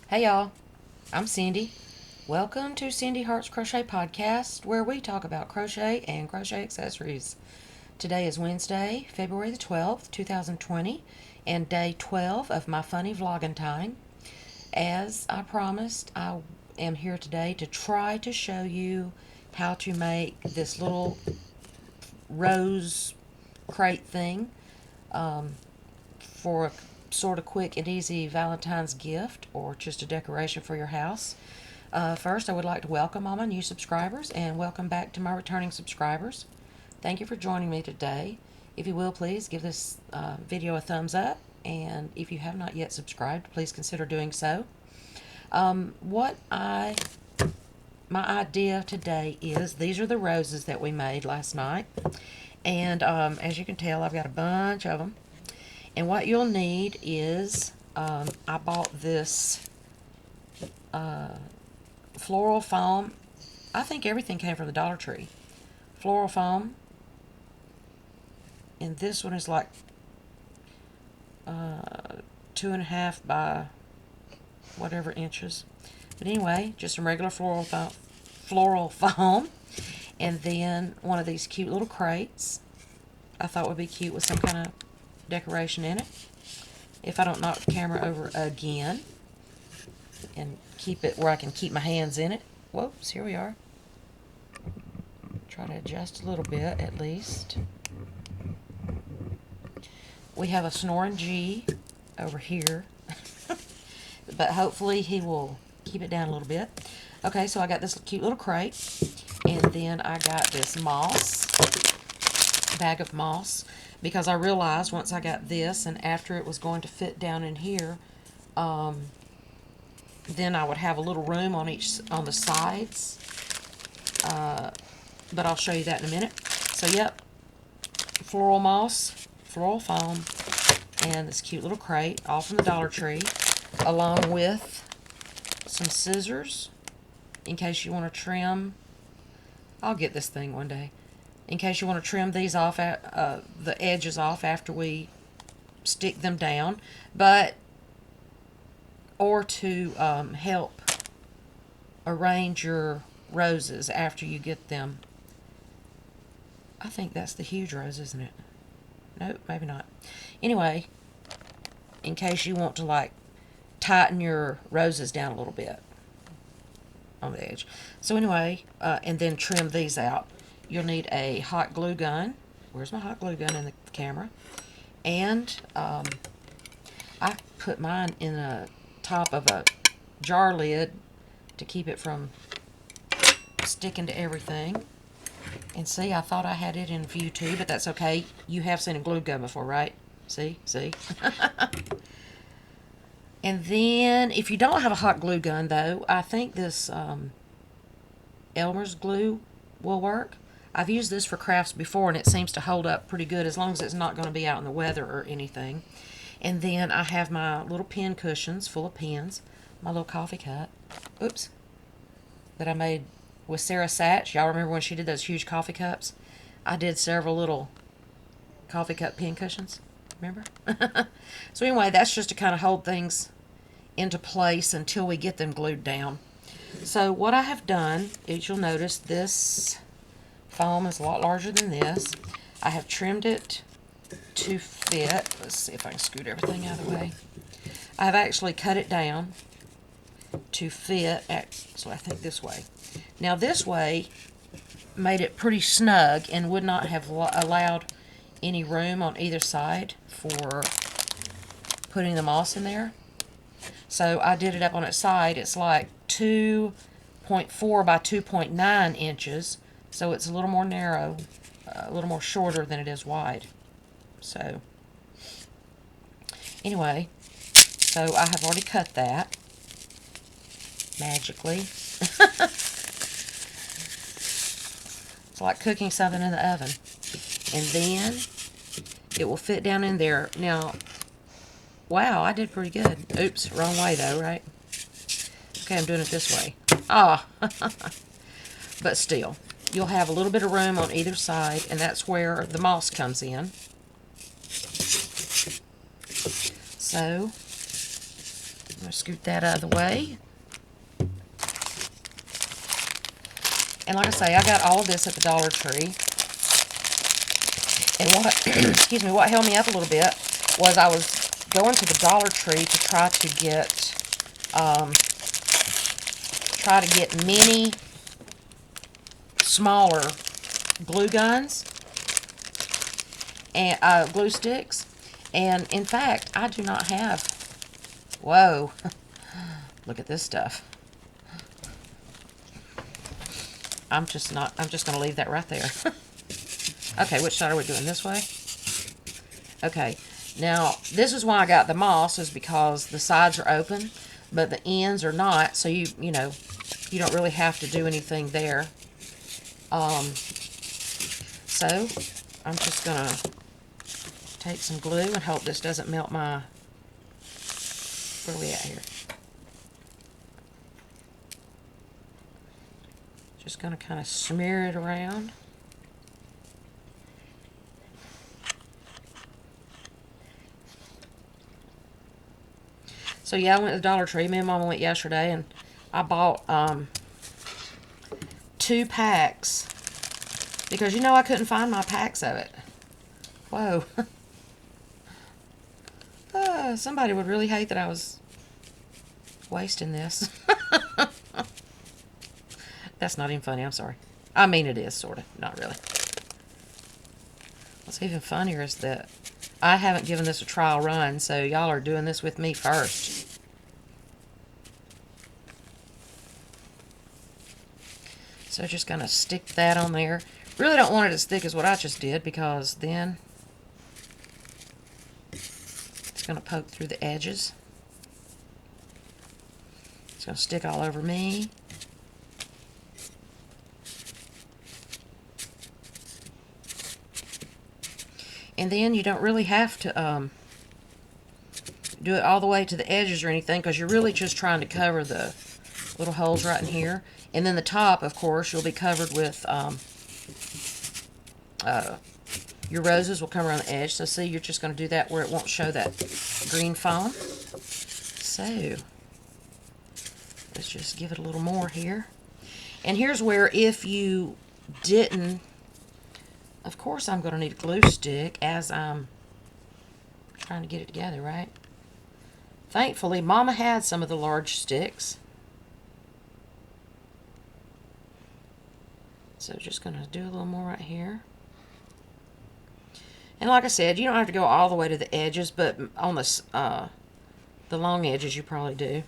Hey y'all, I'm Cindy. Welcome to Cindy Heart's Crochet Podcast, where we talk about crochet and crochet accessories. Today is Wednesday, February the 12th, 2020, and day 12 of my funny Vlogentine. As I promised, I am here today to try to show you how to make this little rose crate thing for a sort of quick and easy Valentine's gift or just a decoration for your house. First, I would like to welcome all my new subscribers and welcome back to my returning subscribers. Thank you for joining me today. If you will, please give this video a thumbs up, and if you have not yet subscribed, please consider doing so. My idea today is these are the roses that we made last night, and as you can tell, I've got a bunch of them. And what you'll need is, I bought this floral foam. I think everything came from the Dollar Tree. Floral foam. And this one is like 2.5 by whatever inches. But anyway, just some regular floral foam. And then one of these cute little crates. I thought would be cute with some kind of decoration in it. If I don't knock the camera over again and keep it where I can keep my hands in it. Whoops, here we are. Try to adjust a little bit at least. We have a snoring G over here. But hopefully he will keep it down a little bit. Okay, so I got this cute little crate. And then I got this moss. Bag of moss. Because I realized once I got this and after it was going to fit down in here, then I would have a little room on the sides. But I'll show you that in a minute. So yep, floral moss, floral foam, and this cute little crate, all from the Dollar Tree, along with some scissors in case you want to trim. I'll get this thing one day. In case you want to trim these off, the edges off after we stick them down, or to help arrange your roses after you get them. I think that's the huge rose, isn't it? Nope, maybe not. Anyway, in case you want to like tighten your roses down a little bit on the edge. So anyway, and then trim these out. You'll need a hot glue gun. Where's my hot glue gun in the camera? And I put mine in the top of a jar lid to keep it from sticking to everything. And see, I thought I had it in view too, but that's okay. You have seen a glue gun before, right? See? And then, if you don't have a hot glue gun, though, I think this Elmer's glue will work. I've used this for crafts before, and it seems to hold up pretty good as long as it's not going to be out in the weather or anything. And then I have my little pin cushions full of pins, my little coffee cup, oops, that I made with Sarah Satch. Y'all remember when she did those huge coffee cups? I did several little coffee cup pin cushions, remember? So anyway, that's just to kind of hold things into place until we get them glued down. So what I have done is, you'll notice this foam is a lot larger than this. I have trimmed it to fit. Let's see if I can scoot everything out of the way. I have actually cut it down to fit, so I think this way. Now this way made it pretty snug and would not have allowed any room on either side for putting the moss in there. So I did it up on its side. It's like 2.4 by 2.9 inches. So it's a little more narrow, a little more shorter than it is wide. So, anyway, so I have already cut that, magically. It's like cooking something in the oven. And then, it will fit down in there. Now, wow, I did pretty good. Oops, wrong way though, right? Okay, I'm doing it this way. Ah, but still. You'll have a little bit of room on either side, and that's where the moss comes in. So, I'm going to scoot that out of the way. And like I say, I got all of this at the Dollar Tree. And what, excuse me, what held me up a little bit was I was going to the Dollar Tree to try to get mini, smaller glue guns and glue sticks. And in fact, I do not have. Whoa! Look at this stuff. I'm just going to leave that right there. Okay, which side are we doing? This way? Okay. Now, this is why I got the moss, is because the sides are open, but the ends are not, so you know, you don't really have to do anything there. So, I'm just going to take some glue and hope this doesn't melt my... Where are we at here? Just going to kind of smear it around. So yeah, I went to the Dollar Tree. Me and Mama went yesterday, and I bought 2 packs because you know I couldn't find my packs of it. Whoa. Somebody would really hate that I was wasting this. That's not even funny. I'm sorry. I mean, it is sort of, not really. What's even funnier is that I haven't given this a trial run, so y'all are doing this with me first. So just going to stick that on there. Really don't want it as thick as what I just did, because then it's going to poke through the edges. It's going to stick all over me. And then you don't really have to do it all the way to the edges or anything, because you're really just trying to cover the little holes right in here. And then the top, of course, you'll be covered with, your roses will come around the edge. So see, you're just going to do that where it won't show that green foam. So, let's just give it a little more here. And here's where, if you didn't, of course I'm going to need a glue stick as I'm trying to get it together, right? Thankfully, Mama had some of the large sticks. So just going to do a little more right here. And like I said, you don't have to go all the way to the edges, but on the long edges you probably do.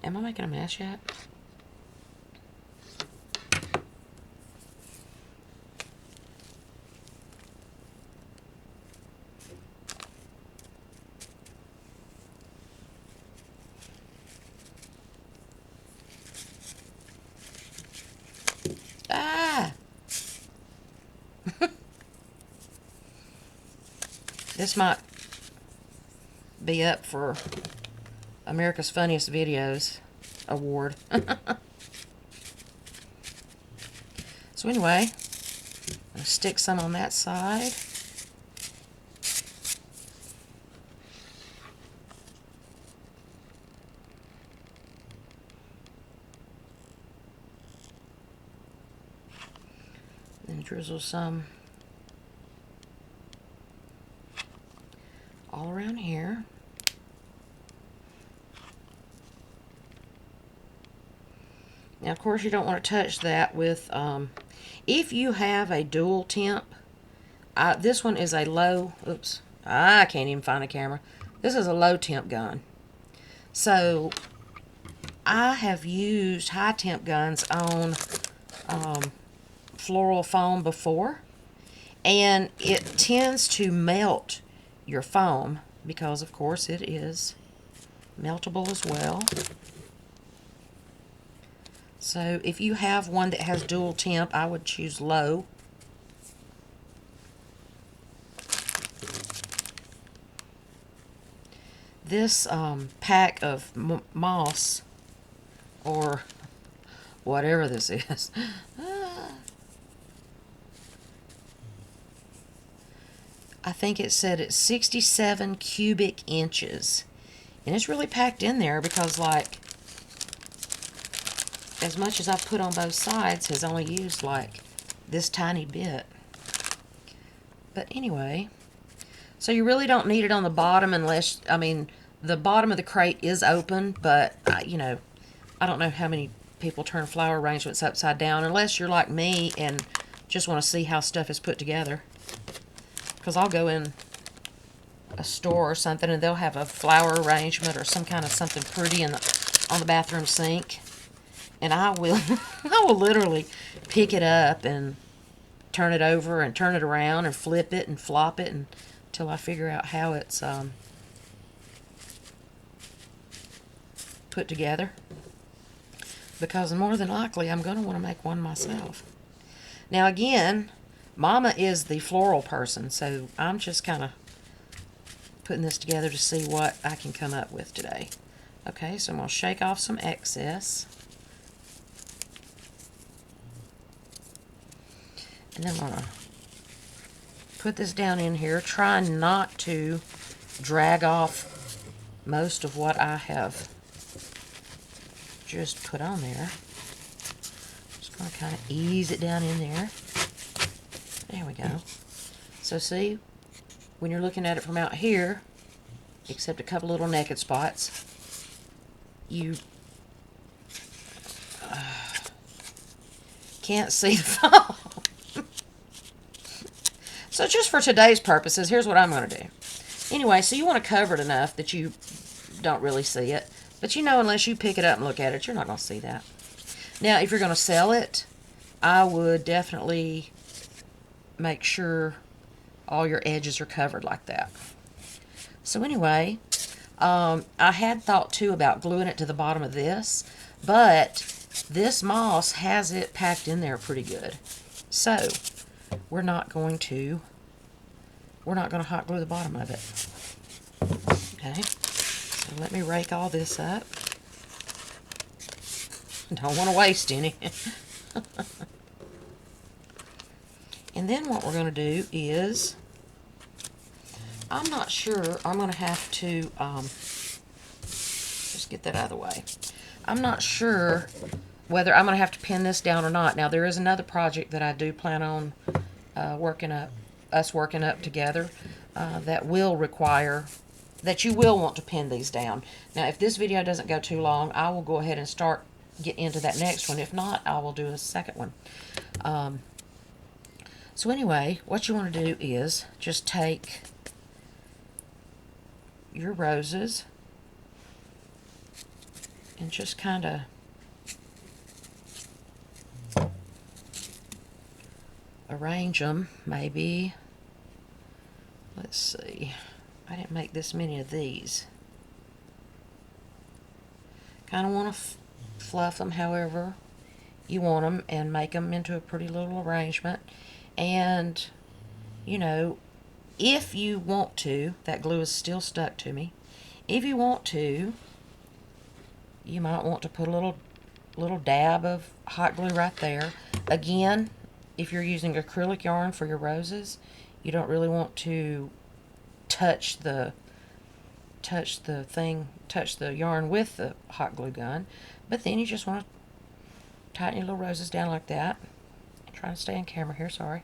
Am I making a mess yet? Ah! This might be up for America's Funniest Videos award. So anyway, I'm going to stick some on that side. Then drizzle some all around here. Now, of course, you don't want to touch that with, if you have a dual temp, this one is a low, oops, I can't even find a camera. This is a low temp gun. So, I have used high temp guns on floral foam before, and it tends to melt your foam because, of course, it is meltable as well. So if you have one that has dual temp, I would choose low. This pack of moss, or whatever this is, I think it said it's 67 cubic inches. And it's really packed in there because, like, as much as I've put on both sides has only used, like, this tiny bit. But anyway, so you really don't need it on the bottom unless, I mean, the bottom of the crate is open, but, you know, I don't know how many people turn flower arrangements upside down unless you're like me and just want to see how stuff is put together. Because I'll go in a store or something and they'll have a flower arrangement or some kind of something pretty on the bathroom sink. And I will, I will literally pick it up and turn it over and turn it around and flip it and flop it until I figure out how it's put together. Because more than likely I'm going to want to make one myself. Now again, Mama is the floral person, so I'm just kind of putting this together to see what I can come up with today. Okay, so I'm going to shake off some excess. And then I'm going to put this down in here, trying not to drag off most of what I have just put on there. Just going to kind of ease it down in there. There we go. So see, when you're looking at it from out here, except a couple little naked spots, you can't see the fall. So just for today's purposes, here's what I'm going to do. Anyway, so you want to cover it enough that you don't really see it. But you know, unless you pick it up and look at it, you're not going to see that. Now, if you're going to sell it, I would definitely make sure all your edges are covered like that. So anyway, I had thought too about gluing it to the bottom of this, but this moss has it packed in there pretty good. So we're not going to hot glue the bottom of it. Okay, so let me rake all this up. Don't want to waste any. And then what we're going to do is, I'm not sure, I'm going to have to, just get that out of the way. I'm not sure whether I'm going to have to pin this down or not. Now, there is another project that I do plan on working up together that will require, that you will want to pin these down. Now, if this video doesn't go too long, I will go ahead and get into that next one. If not, I will do a second one. So anyway, what you want to do is just take your roses and just kind of arrange them, maybe. Let's see. I didn't make this many of these. Kind of want to fluff them however you want them and make them into a pretty little arrangement. And, you know, if you want to, that glue is still stuck to me. If you want to, you might want to put a little dab of hot glue right there. Again, if you're using acrylic yarn for your roses, you don't really want to touch the yarn with the hot glue gun. But then you just want to tighten your little roses down like that. I'm trying to stay in camera here, sorry.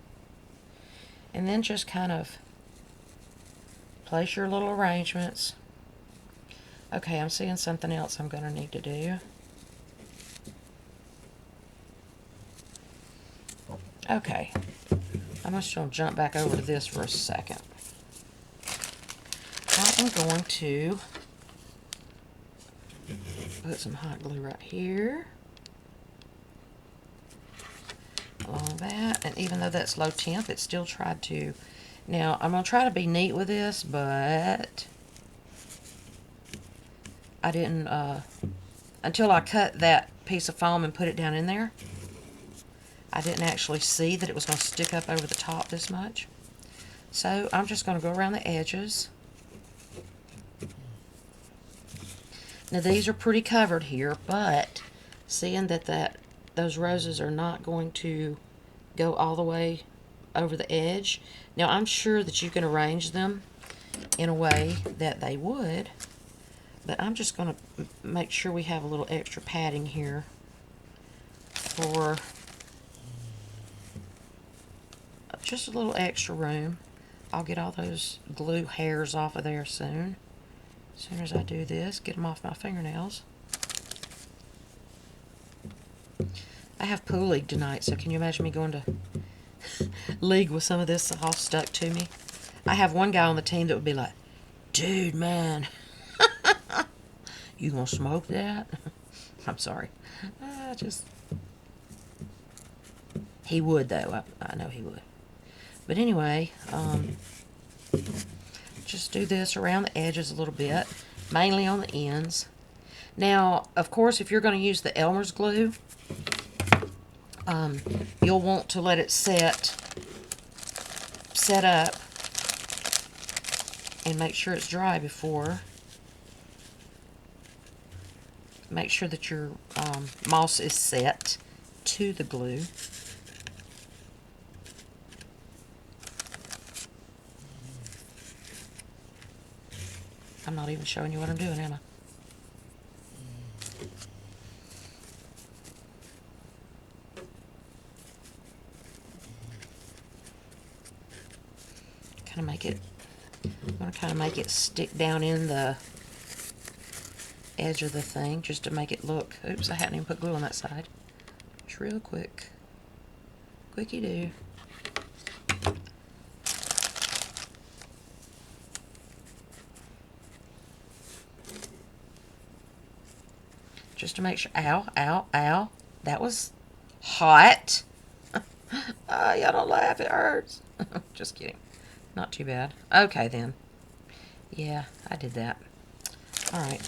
And then just kind of place your little arrangements. Okay, I'm seeing something else I'm going to need to do. Okay, I'm just going to jump back over to this for a second. I am going to put some hot glue right here along that, and even though that's low temp, it still tried to. Now I'm going to try to be neat with this, but I didn't until I cut that piece of foam and put it down in there, I didn't actually see that it was going to stick up over the top this much. So I'm just going to go around the edges. Now these are pretty covered here, but seeing that those roses are not going to go all the way over the edge. Now I'm sure that you can arrange them in a way that they would, but I'm just going to make sure we have a little extra padding here for just a little extra room. I'll get all those glue hairs off of there soon. As soon as I do this, get them off my fingernails. I have pool league tonight, so can you imagine me going to league with some of this all stuck to me? I have one guy on the team that would be like, dude, man, you gonna smoke that? I'm sorry. He would, though. I know he would. But anyway, just do this around the edges a little bit, mainly on the ends. Now, of course, if you're going to use the Elmer's glue, you'll want to let it set up and make sure it's dry before. Make sure that your moss is set to the glue. I'm not even showing you what I'm doing, am I? I'm going to kind of make it stick down in the edge of the thing just to make it look. Oops, I hadn't even put glue on that side. Just real quick. Quickie do. Just to make sure. Ow, ow, ow. That was hot. Y'all don't laugh, it hurts. Just kidding. Not too bad. Okay, then. Yeah, I did that. Alright.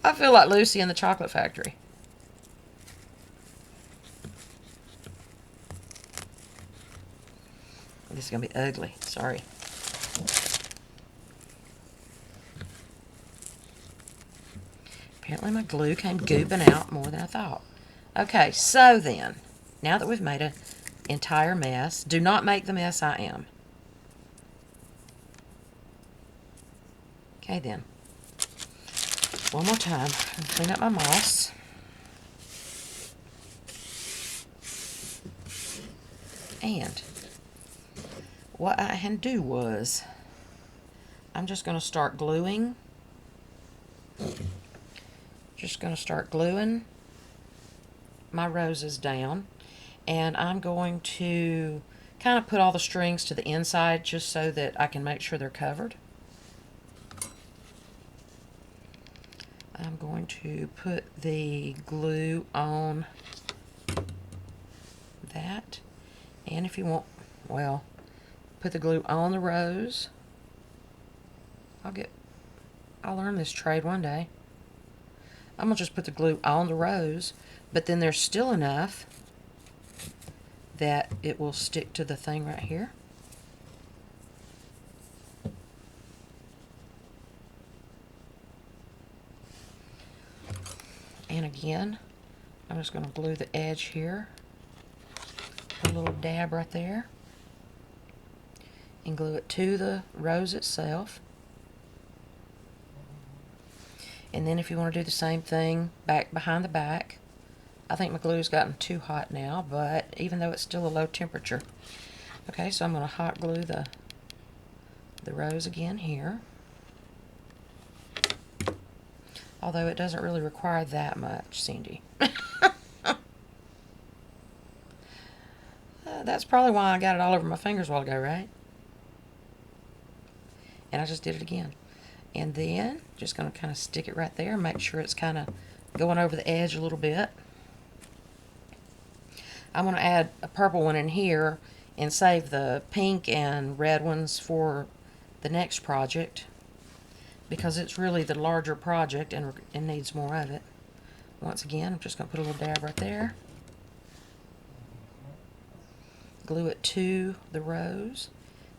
I feel like Lucy in the Chocolate Factory. This is going to be ugly. Sorry. Apparently my glue came gooping out more than I thought. Okay, so then, now that we've made an entire mess, do not make the mess I am. Okay then. One more time. Clean up my moss. And what I had to do was, I'm just going to start gluing. Just going to start gluing my roses down. And I'm going to kind of put all the strings to the inside just so that I can make sure they're covered. I'm going to put the glue on that. And if you want, well, put the glue on the rose. I'll learn this trade one day. I'm going to just put the glue on the rose, but then there's still enough that it will stick to the thing right here. And again, I'm just going to glue the edge here. Put a little dab right there. And glue it to the rose itself. And then if you want to do the same thing back behind the back. I think my glue's gotten too hot now, but even though it's still a low temperature. Okay, so I'm going to hot glue the rose again here. Although it doesn't really require that much, Cindy. That's probably why I got it all over my fingers a while ago, right? And I just did it again. And then, just going to kind of stick it right there. Make sure it's kind of going over the edge a little bit. I'm going to add a purple one in here and save the pink and red ones for the next project, because it's really the larger project and needs more of it. Once again, I'm just going to put a little dab right there. Glue it to the rose,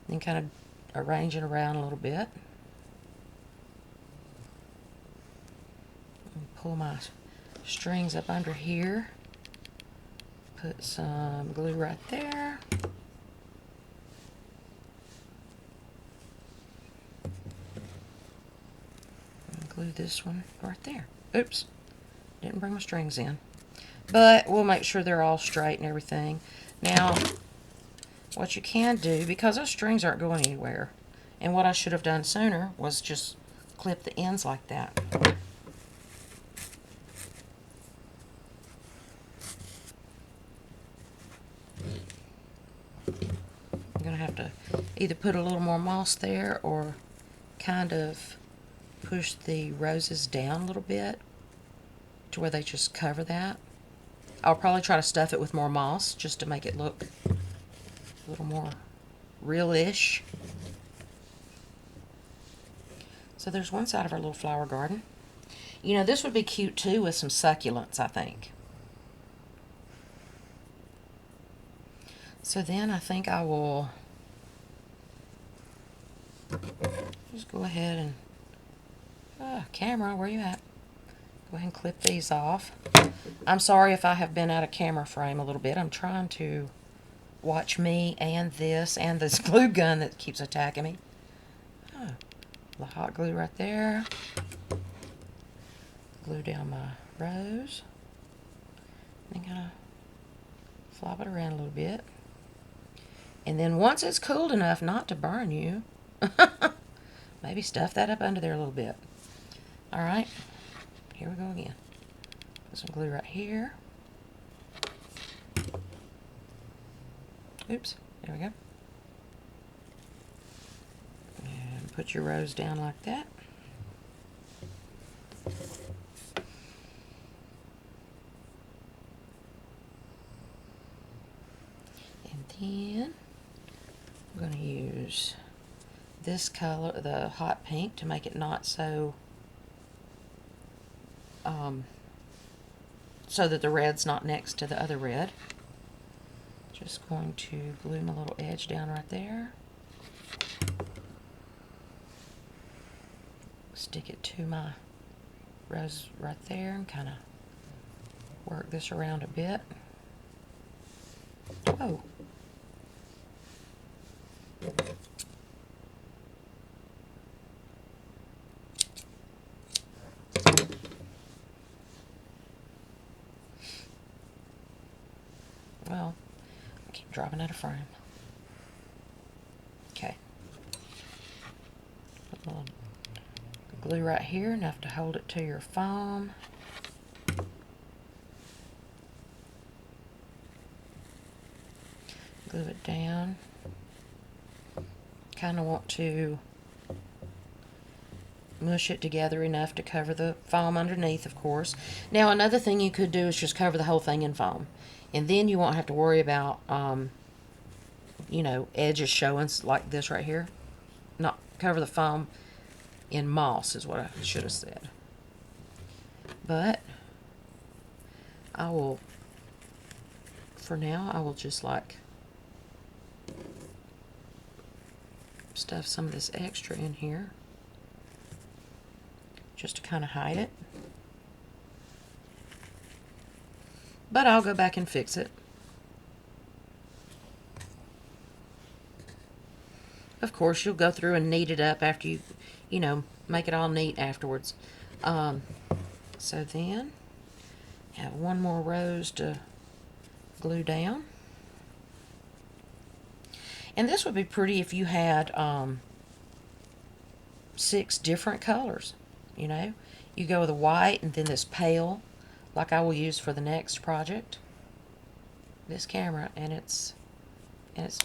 then kind of arrange it around a little bit. Pull my strings up under here. Put some glue right there. And glue this one right there. Oops, didn't bring my strings in. But we'll make sure they're all straight and everything. Now, what you can do, because those strings aren't going anywhere, and what I should have done sooner was just clip the ends like that. I'm going to have to either put a little more moss there or kind of push the roses down a little bit to where they just cover that. I'll probably try to stuff it with more moss just to make it look a little more real-ish. So there's one side of our little flower garden. You know, this would be cute too with some succulents, I think. So then I think I will just go ahead and, camera, where you at? Go ahead and clip these off. I'm sorry if I have been out of camera frame a little bit. I'm trying to watch me and this glue gun that keeps attacking me. Oh, the hot glue right there. Glue down my rose. And kind of flop it around a little bit. And then once it's cooled enough not to burn you, maybe stuff that up under there a little bit. Alright, here we go again. Put some glue right here. Oops, there we go. And put your rose down like that. And then I'm going to use this color, the hot pink, to make it not so so that the red's not next to the other red. Just going to glue my little edge down right there. Stick it to my rose right there and kind of work this around a bit. Whoa. Well, I keep dropping out of frame. Okay. Put a little glue right here, enough to hold it to your foam. Glue it down. Kind of want to mush it together enough to cover the foam underneath, of course. Now, another thing you could do is just cover the whole thing in foam. And then you won't have to worry about, you know, edges showing like this right here. Not cover the foam in moss is what I should have said. But I will, for now, I will just like stuff some of this extra in here just to kind of hide it. But I'll go back and fix it. Of course, you'll go through and knead it up after you know, make it all neat afterwards. So then, have one more rose to glue down. And this would be pretty if you had 6 different colors, you know. You go with a white and then this pale, like I will use for the next project. This camera, and it's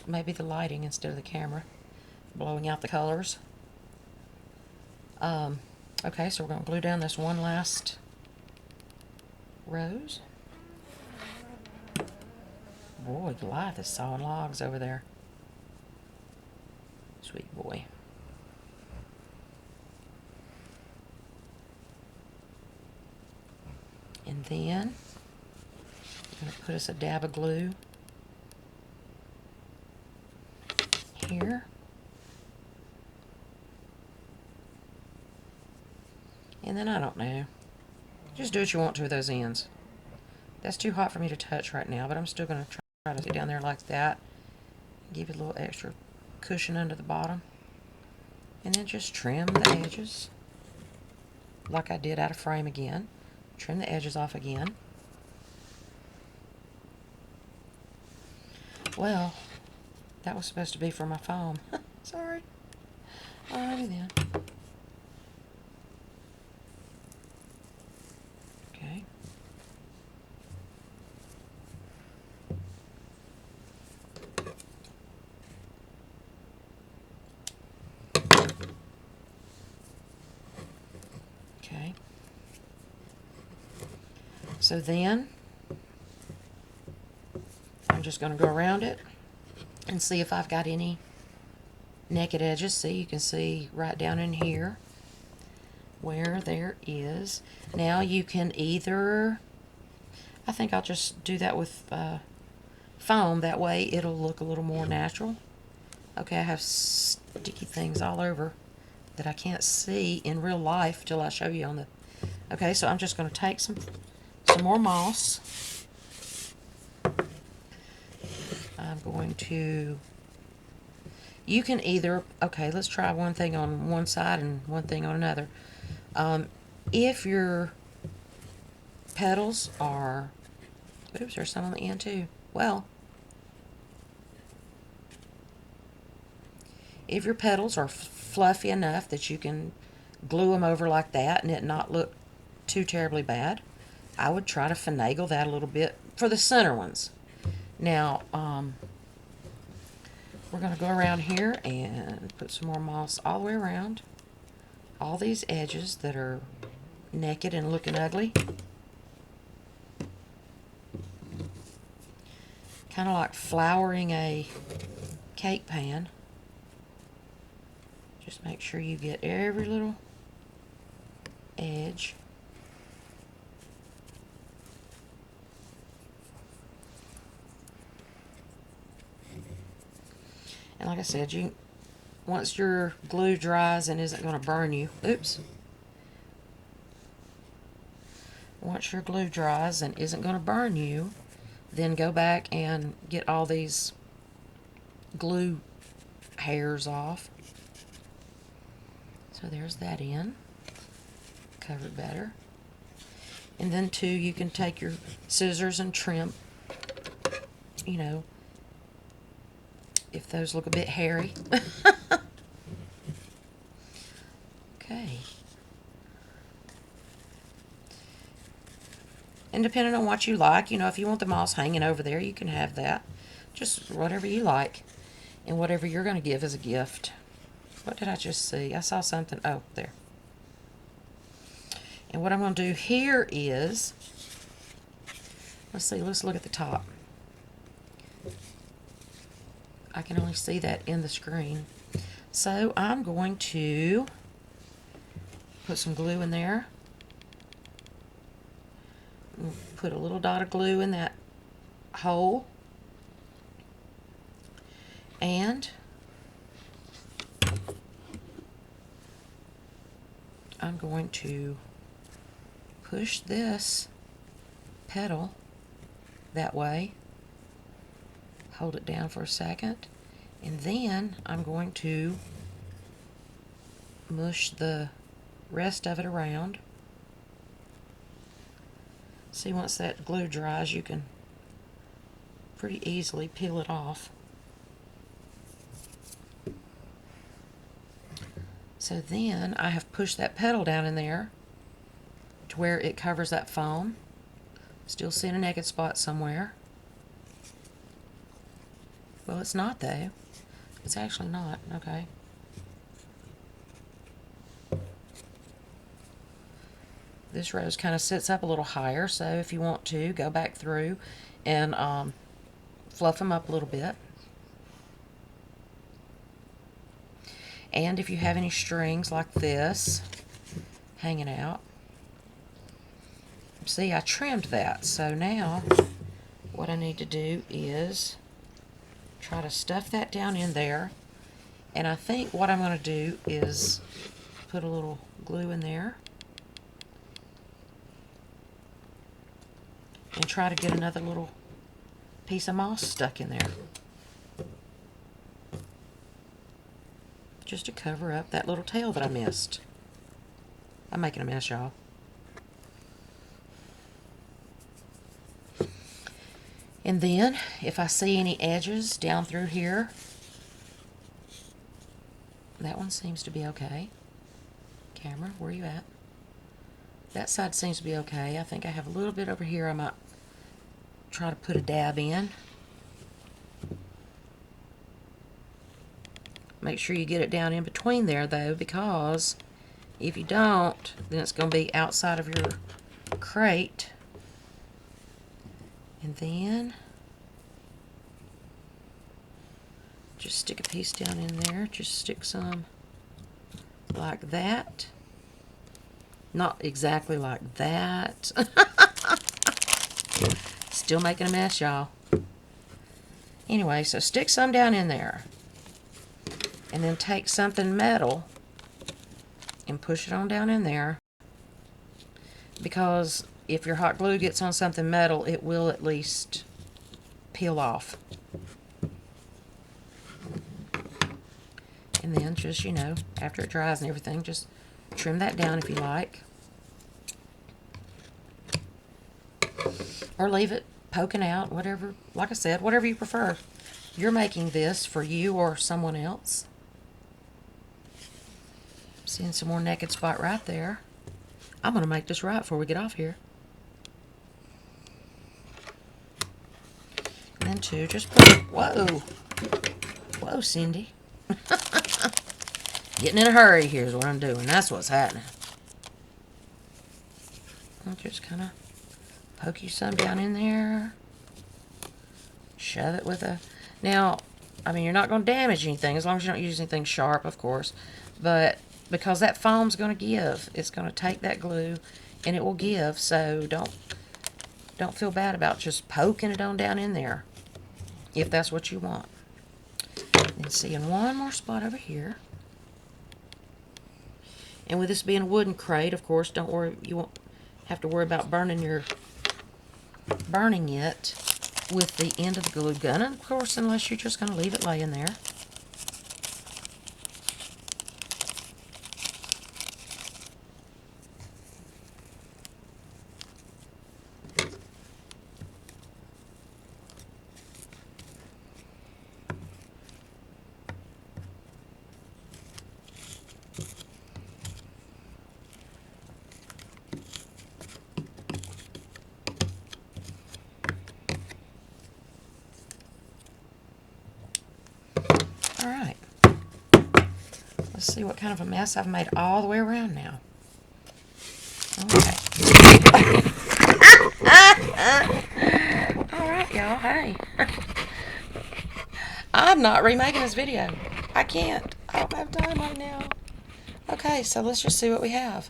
maybe the lighting instead of the camera blowing out the colors. Okay, so we're going to glue down this one last rose. Boy, Goliath is sawing logs over there. Sweet boy. And then I'm going to put us a dab of glue here. And then I don't know. Just do what you want to with those ends. That's too hot for me to touch right now, but I'm still going to try to get down there like that. Give it a little extra cushion under the bottom. And then just trim the edges like I did out of frame again. Trim the edges off again. Well, that was supposed to be for my foam. Sorry. Alrighty then. Okay. Okay. So then, I'm just going to go around it and see if I've got any naked edges. See, you can see right down in here where there is. Now you can either, I think I'll just do that with foam, that way it'll look a little more natural. Okay, I have sticky things all over that I can't see in real life till I show you on the... Okay, so I'm just going to take some more moss. I'm going to... You can either... Okay, let's try one thing on one side and one thing on another. If your petals are... Oops, there's some on the end too. Well, if your petals are fluffy enough that you can glue them over like that and it not look too terribly bad, I would try to finagle that a little bit for the center ones. Now, we're going to go around here and put some more moss all the way around all these edges that are naked and looking ugly. Kind of like flouring a cake pan. Just make sure you get every little edge. And like I said, once your glue dries and isn't going to burn you, oops. Once your glue dries and isn't going to burn you, then go back and get all these glue hairs off. So there's that in. Cover it better. And then too, you can take your scissors and trim, you know, if those look a bit hairy. Okay. And depending on what you like, you know, if you want the moss hanging over there, you can have that. Just whatever you like. And whatever you're going to give as a gift. What did I just see? I saw something. Oh, there. And what I'm going to do here is, let's see, let's look at the top. I can only see that in the screen. So I'm going to put some glue in there. Put a little dot of glue in that hole. And I'm going to push this petal that way. Hold it down for a second. And then I'm going to mush the rest of it around. See, once that glue dries, you can pretty easily peel it off. So then I have pushed that petal down in there to where it covers that foam. Still seeing a naked spot somewhere. Well, it's not though. It's actually not. Okay. This rose kind of sits up a little higher, so if you want to, go back through and fluff them up a little bit. And if you have any strings like this hanging out, see, I trimmed that. So now what I need to do is try to stuff that down in there. And I think what I'm going to do is put a little glue in there. and try to get another little piece of moss stuck in there. Just to cover up that little tail that I missed. I'm making a mess, y'all. And then, if I see any edges down through here, that one seems to be okay. Camera, where are you at? That side seems to be okay. I think I have a little bit over here I might try to put a dab in. Make sure you get it down in between there, though, because if you don't, then it's going to be outside of your crate. And then just stick a piece down in there. Just stick some like that. Not exactly like that. Still making a mess, y'all. Anyway, so stick some down in there. And then take something metal and push it on down in there. Because if your hot glue gets on something metal, it will at least peel off. And then just, you know, after it dries and everything, just trim that down if you like. Or leave it poking out, whatever, like I said, whatever you prefer. You're making this for you or someone else. Seeing some more naked spot right there. I'm going to make this right before we get off here. And then two, just put, whoa. Whoa, Cindy. Getting in a hurry here is what I'm doing. That's what's happening. I'll just kind of poke you some down in there. Shove it with a... Now, I mean, you're not going to damage anything as long as you don't use anything sharp, of course. But because that foam's going to give, it's going to take that glue and it will give. So don't feel bad about just poking it on down in there if that's what you want. And seeing one more spot over here. And with this being a wooden crate, of course, don't worry, you won't have to worry about burning it with the end of the glue gun, and of course, unless you're just going to leave it laying there. Alright, let's see what kind of a mess I've made all the way around now. Okay. Alright, y'all, hey. I'm not remaking this video. I can't. I don't have time right now. Okay, so let's just see what we have.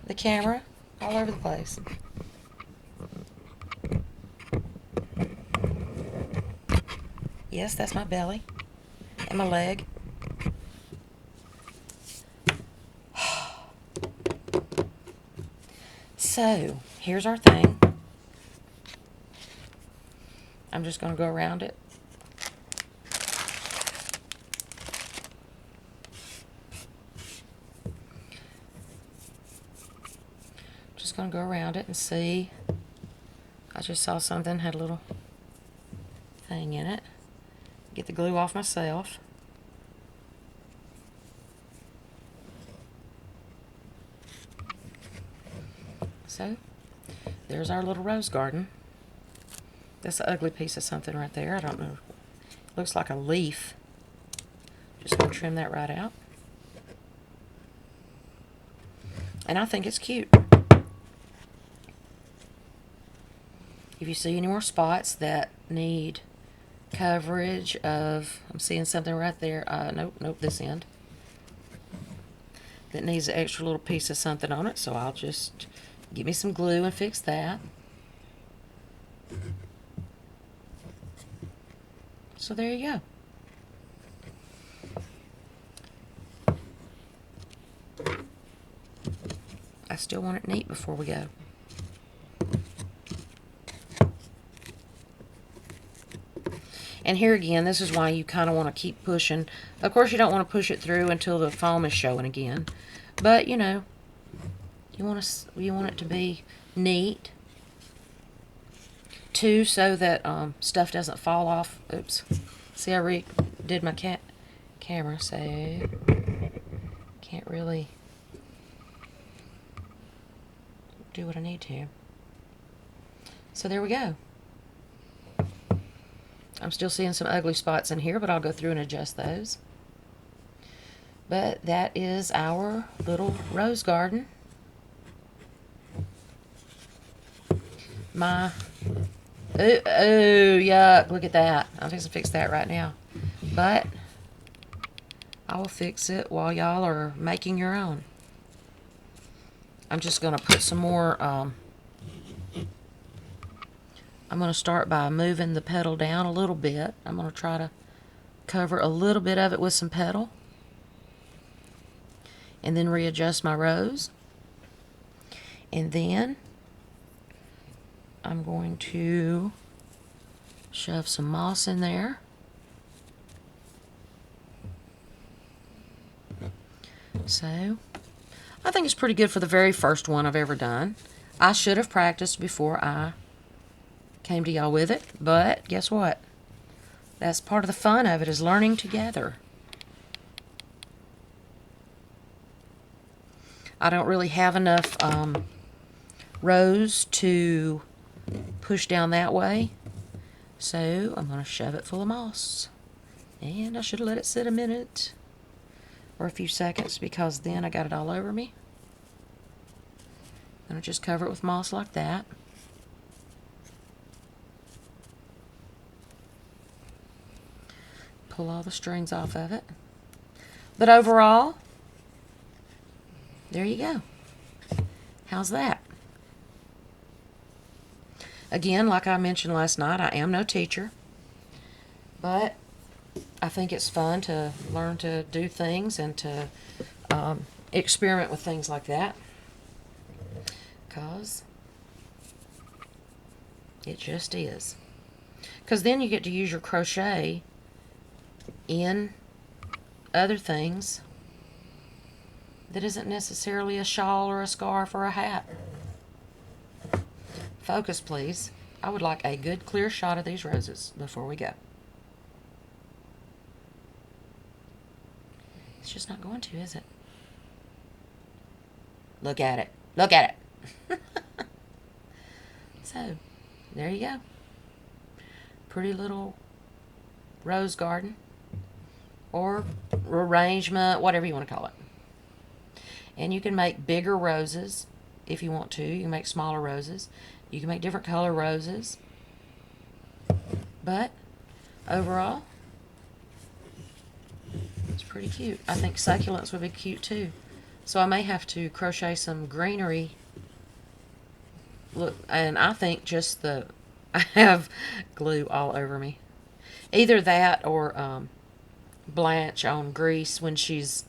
The camera, all over the place. Yes, that's my belly. And my leg. So, here's our thing. I'm just going to go around it. Just going to go around it and see. I just saw something had a little thing in it. Get the glue off myself. So, there's our little rose garden. That's an ugly piece of something right there. I don't know. Looks like a leaf. Just going to trim that right out. And I think it's cute. If you see any more spots that need coverage of, I'm seeing something right there. Nope, this end. That needs an extra little piece of something on it, so I'll just get me some glue and fix that. So there you go. I still want it neat before we go. And here again, this is why you kind of want to keep pushing. Of course, you don't want to push it through until the foam is showing again. But, you know, you want it to be neat. Too, so that stuff doesn't fall off. Oops. See, I redid my camera, so can't really do what I need to. So there we go. I'm still seeing some ugly spots in here, but I'll go through and adjust those. But that is our little rose garden. My oh, yuck, look at that. I'm fixing to fix that right now. But I will fix it while y'all are making your own. I'm just going to put some more, I'm going to start by moving the petal down a little bit. I'm going to try to cover a little bit of it with some petal. And then readjust my rose. And then I'm going to shove some moss in there. So, I think it's pretty good for the very first one I've ever done. I should have practiced before I came to y'all with it, but guess what? That's part of the fun of it, is learning together. I don't really have enough rose to push down that way, so I'm going to shove it full of moss. And I should have let it sit a minute or a few seconds, because then I got it all over me. I'm going to just cover it with moss like that. Pull all the strings off of it. But overall, there you go. How's that? Again, like I mentioned last night, I am no teacher, but I think it's fun to learn to do things and to experiment with things like that, because it just is. Because then you get to use your crochet in other things that isn't necessarily a shawl or a scarf or a hat. Focus, please. I would like a good clear shot of these roses before we go. It's just not going to, is it? Look at it. Look at it. So, there you go. Pretty little rose garden. Or arrangement, whatever you want to call it. And you can make bigger roses if you want to. You can make smaller roses. You can make different color roses. But overall, it's pretty cute. I think succulents would be cute too. So I may have to crochet some greenery. Look, and I think just the, I have glue all over me. Either that or Blanche on Grease when she's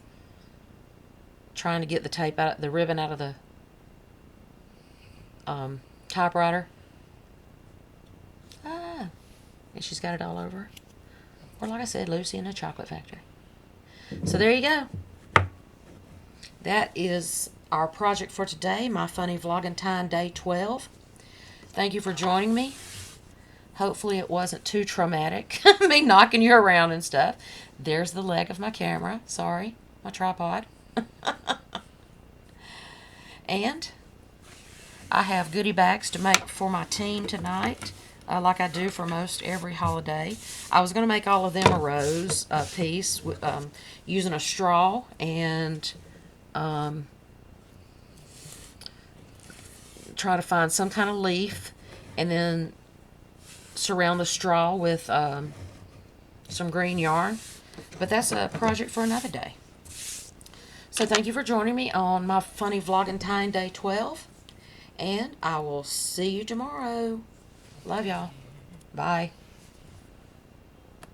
trying to get the tape out, the ribbon out of the typewriter. And she's got it all over. Or like I said, Lucy in the Chocolate Factory. So there you go. That is our project for today, my funny Vlogentine Day 12. Thank you for joining me. Hopefully it wasn't too traumatic, me knocking you around and stuff. There's the leg of my camera. Sorry, my tripod. And I have goodie bags to make for my team tonight, like I do for most every holiday. I was going to make all of them a rose piece using a straw and try to find some kind of leaf and then surround the straw with some green yarn. But that's a project for another day. So thank you for joining me on my funny Vlogentine Day 12. And I will see you tomorrow. Love y'all. Bye.